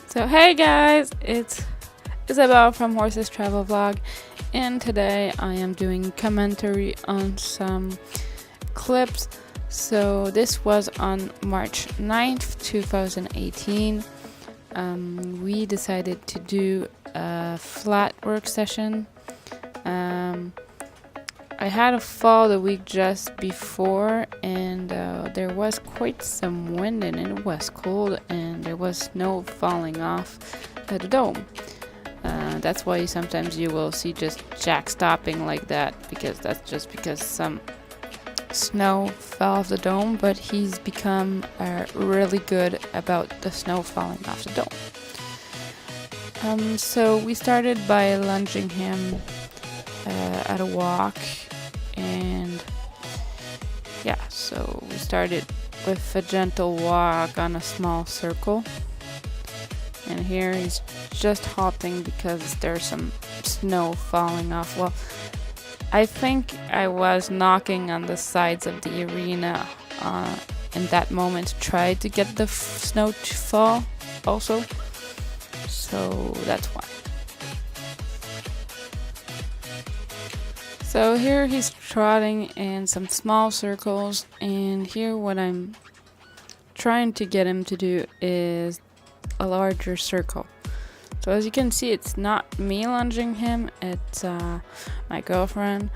So hey guys, it's Isabelle from HorsesTravelVlog, and today I am doing commentary on some clips. So this was on March 9th, 2018. We decided to do a flat work session. I had a fall the week just before, and there was quite some wind and it was cold, and there was snow falling off the dome. That's why sometimes you will see just Jack stopping like that, because that's just because some snow fell off the dome, but he's become really good about the snow falling off the dome. So we started by lunging him at a walk, and yeah, so we started with a gentle walk on a small circle, and here he's just hopping because there's some snow falling off. Well, I think I was knocking on the sides of the arena in that moment to try to get the snow to fall also, so that's why. So here he's trotting in some small circles, and here what I'm trying to get him to do is a larger circle. So as you can see, it's not me lunging him, it's my girlfriend,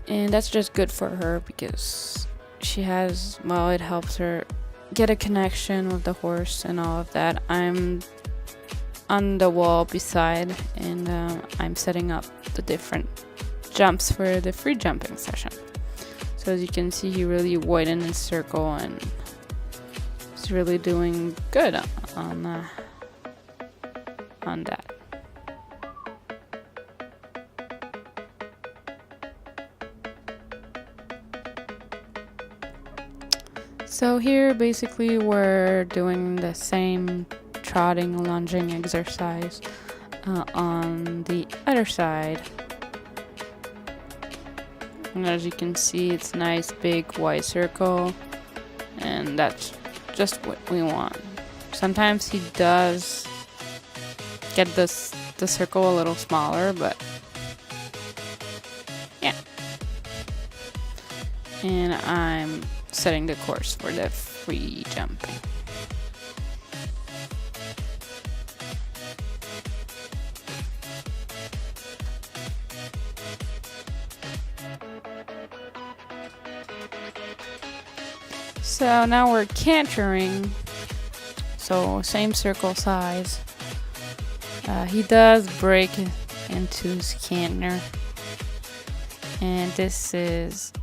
and that's just good for her because she has, well, it helps her get a connection with the horse and all of that. I'm on the wall beside, and I'm setting up the different jumps for the free jumping session. So as you can see, he really widened his circle and he's really doing good on that. So here basically we're doing the same trotting, lunging exercise on the other side. And as you can see, it's a nice big wide circle, and that's just what we want. Sometimes he does get the circle a little smaller, but yeah. And I'm setting the course for the free jumping. So now we're cantering, so same circle size. He does break into his canter, and this is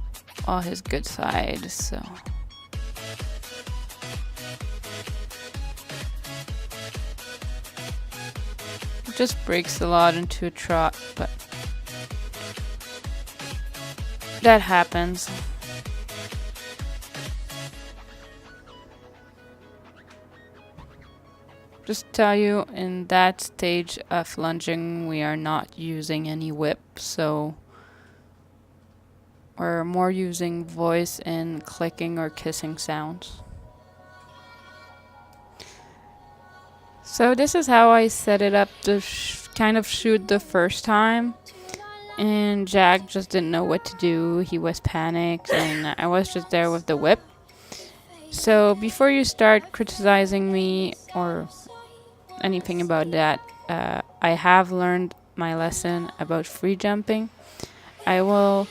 all his good side, so it just breaks a lot into a trot, but that happens. Just tell you, in that stage of lunging, we are not using any whip, so we're more using voice and clicking or kissing sounds. So this is how I set it up to kind of shoot the first time, and Jack just didn't know what to do. He was panicked, and I was just there with the whip. So before you start criticizing me or anything about that, I have learned my lesson about free jumping. I will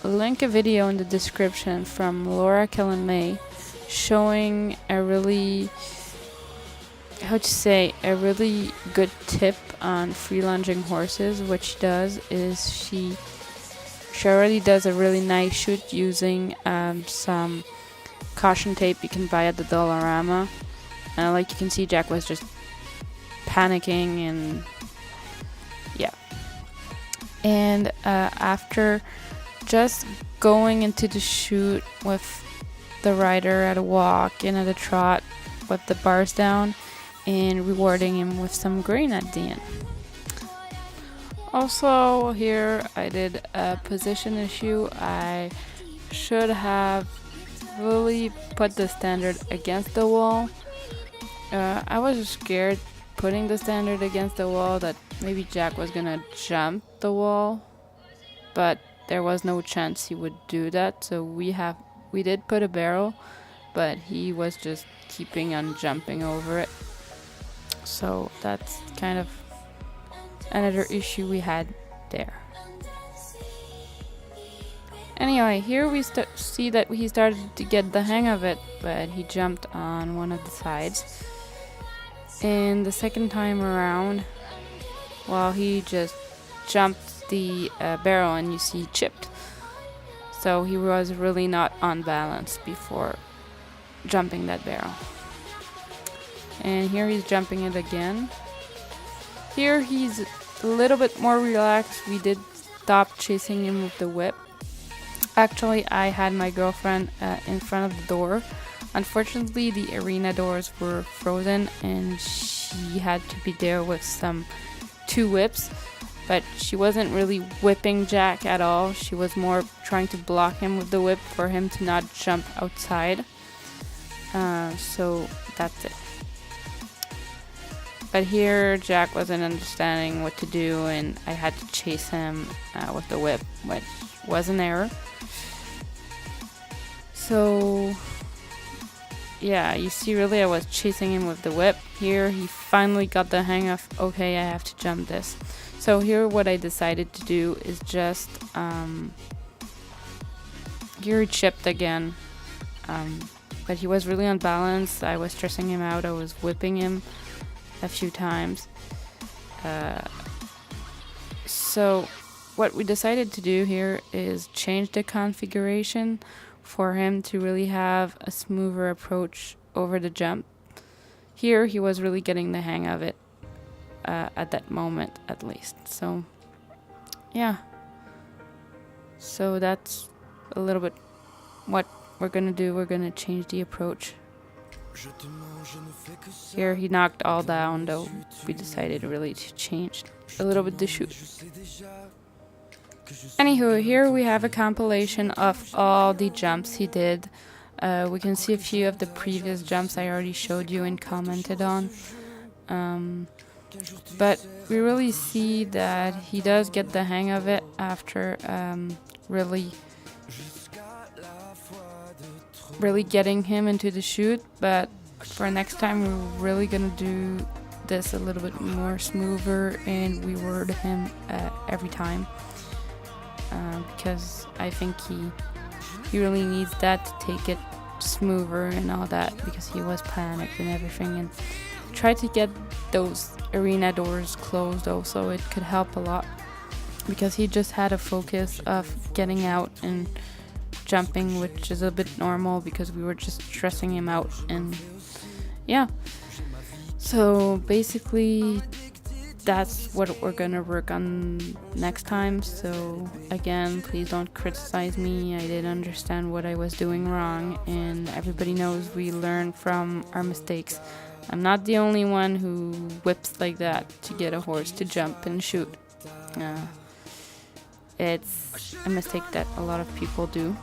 link a video in the description from Laura Kelland May showing a really, a really good tip on free lunging horses. What she does is she already does a really nice shoot using some caution tape you can buy at the Dollarama. Like you can see, Jack was just panicking, and yeah. And after just going into the chute with the rider at a walk and at a trot with the bars down, and rewarding him with some green at the end. Also here I did a position issue. I should have really put the standard against the wall, I was scared putting the standard against the wall that maybe Jack was gonna jump the wall, but there was no chance he would do that. So we did put a barrel, but he was just keeping on jumping over it. So that's kind of another issue we had there. Anyway, here we see that he started to get the hang of it, but he jumped on one of the sides. And the second time around, well, he just jumped the barrel and you see he chipped. So he was really not on balance before jumping that barrel. And here he's jumping it again. Here he's a little bit more relaxed. We did stop chasing him with the whip. Actually, I had my girlfriend in front of the door. Unfortunately, the arena doors were frozen and she had to be there with two whips. But she wasn't really whipping Jack at all. She was more trying to block him with the whip for him to not jump outside. So that's it. But here, Jack wasn't understanding what to do, and I had to chase him with the whip, which was an error. So, yeah, you see, really, I was chasing him with the whip. Here, he finally got the hang of, okay, I have to jump this. So here, what I decided to do is just, here he chipped again. But he was really unbalanced. I was stressing him out. I was whipping him a few times. So what we decided to do here is change the configuration for him to really have a smoother approach over the jump. Here he was really getting the hang of it at that moment, at least. So yeah, so that's a little bit what we're gonna do. We're gonna change the approach. Here he knocked all down, though we decided really to change a little bit the shoot. Anywho, here we have a compilation of all the jumps he did. We can see a few of the previous jumps I already showed you and commented on. But we really see that he does get the hang of it after really getting him into the shoot. But for next time, we're really gonna do this a little bit more smoother, and we word him every time because I think he really needs that to take it smoother and all that, because he was panicked and everything. And try to get those arena doors closed also. It could help a lot, because he just had a focus of getting out and jumping, which is a bit normal because we were just stressing him out. And yeah, so basically that's what we're gonna work on next time. So again, please don't criticize me. I didn't understand what I was doing wrong, and everybody knows we learn from our mistakes. I'm not the only one who whips like that to get a horse to jump and shoot. It's a mistake that a lot of people do.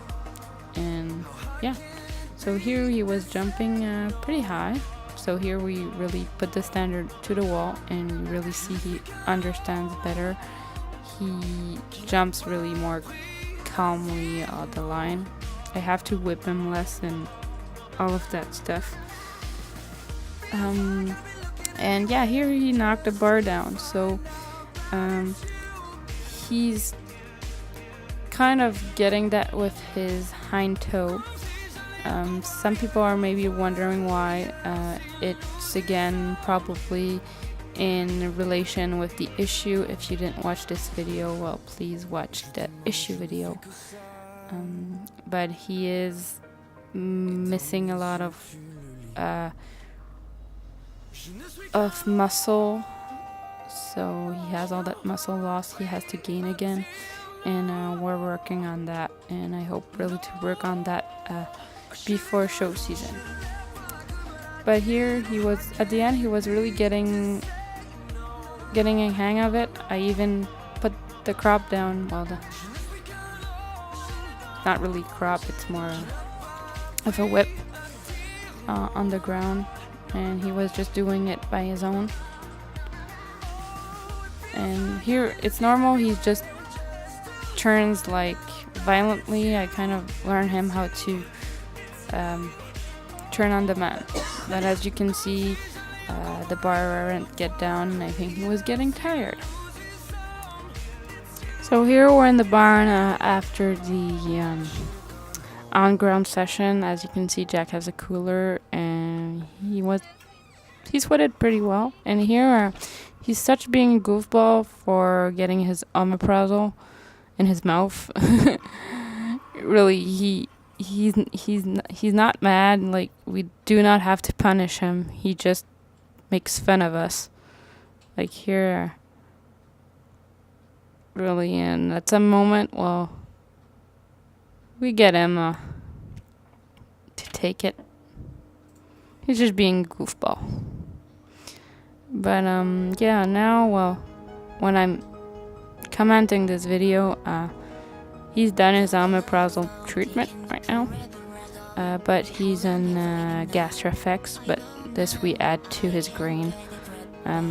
And yeah, so here he was jumping pretty high. So here we really put the standard to the wall, and we really see he understands better. He jumps really more calmly on the line. I have to whip him less and all of that stuff. And yeah, here he knocked the bar down. So he's kind of getting that with his hind toe. Some people are maybe wondering why. It's again probably in relation with the issue. If you didn't watch this video, well, please watch the issue video. But he is missing a lot of muscle, so he has all that muscle loss he has to gain again, and we're working on that, and I hope really to work on that before show season. But here he was at the end, he was really getting a hang of it. I even put the crop down, well, not really crop, it's more of a whip on the ground. and he was just doing it by his own. And here it's normal, he just turns like violently. I kind of learned him how to turn on demand. But as you can see, the bar wouldn't get down, and I think he was getting tired. So here we're in the barn after the on-ground session. As you can see, Jack has a cooler, and he sweated pretty well. And here he's such being a goofball for getting his omeprazole in his mouth. Really, he's not mad. Like, we do not have to punish him. He just makes fun of us. Like here, really, and at some moment, well, we get him to take it. He's just being a goofball. But yeah, now, well, when I'm commenting this video, he's done his omeprazole treatment right now, but he's on GastroFX, but this we add to his grain.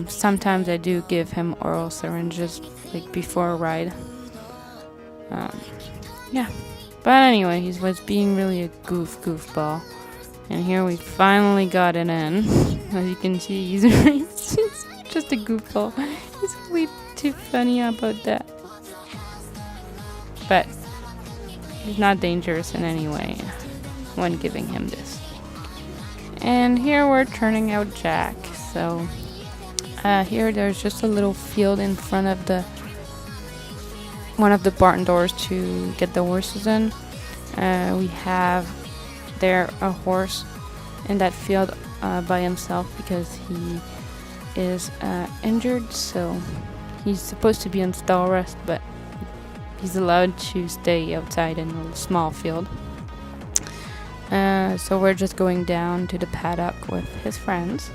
Sometimes I do give him oral syringes, like before a ride. Yeah, but anyway, he was being really a goofball, and here we finally got it in. As you can see, he's just a goofball. He's really too funny about that, but he's not dangerous in any way when giving him this. And here we're turning out Jack. So here there's just a little field in front of one of the barn doors to get the horses in. We have there a horse in that field by himself because he is injured, so he's supposed to be on stall rest, but he's allowed to stay outside in a small field. So we're just going down to the paddock with his friends.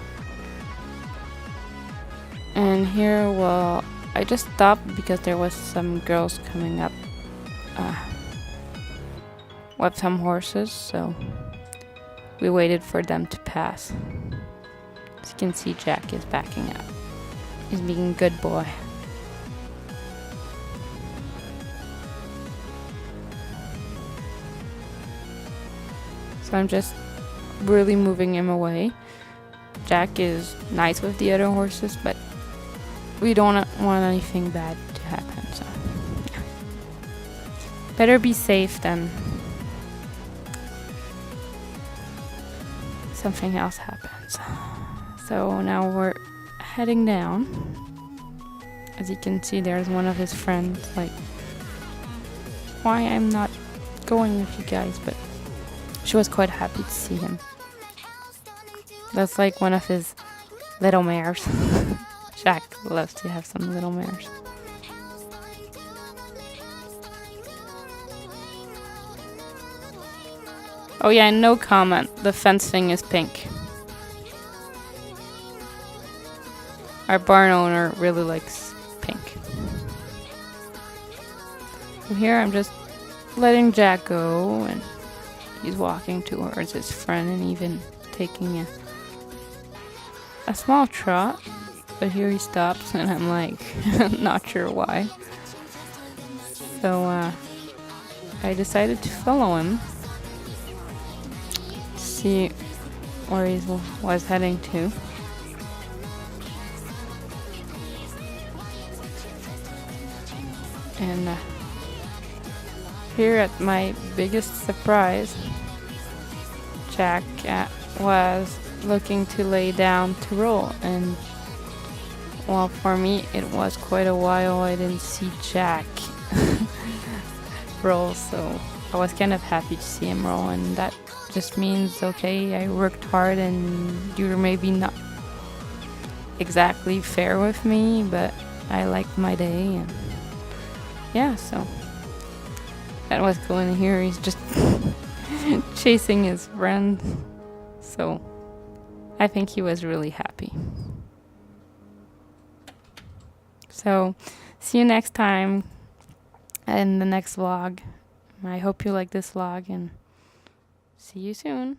And here, well, I just stopped because there was some girls coming up with some horses, so we waited for them to pass. As you can see, Jack is backing up. He's being a good boy. So I'm just really moving him away. Jack is nice with the other horses, but we don't want anything bad to happen, so yeah. Better be safe than something else happens. So now we're heading down. As you can see, there's one of his friends, like, why I'm not going with you guys, but she was quite happy to see him. That's like one of his little mares. Jack loves to have some little mares. Oh yeah, and no comment. The fencing is pink. Our barn owner really likes pink. From here I'm just letting Jack go, and he's walking towards his friend and even taking a small trot. But here he stops, and I'm like, not sure why. So I decided to follow him to see where he was heading to. And here, at my biggest surprise, Jack was looking to lay down to roll, and well, for me, it was quite a while I didn't see Jack roll, so I was kind of happy to see him roll, and that just means, okay, I worked hard and you're maybe not exactly fair with me, but I liked my day, and yeah, so that was going here. He's just chasing his friend, so I think he was really happy. So, see you next time in the next vlog. I hope you like this vlog, and see you soon.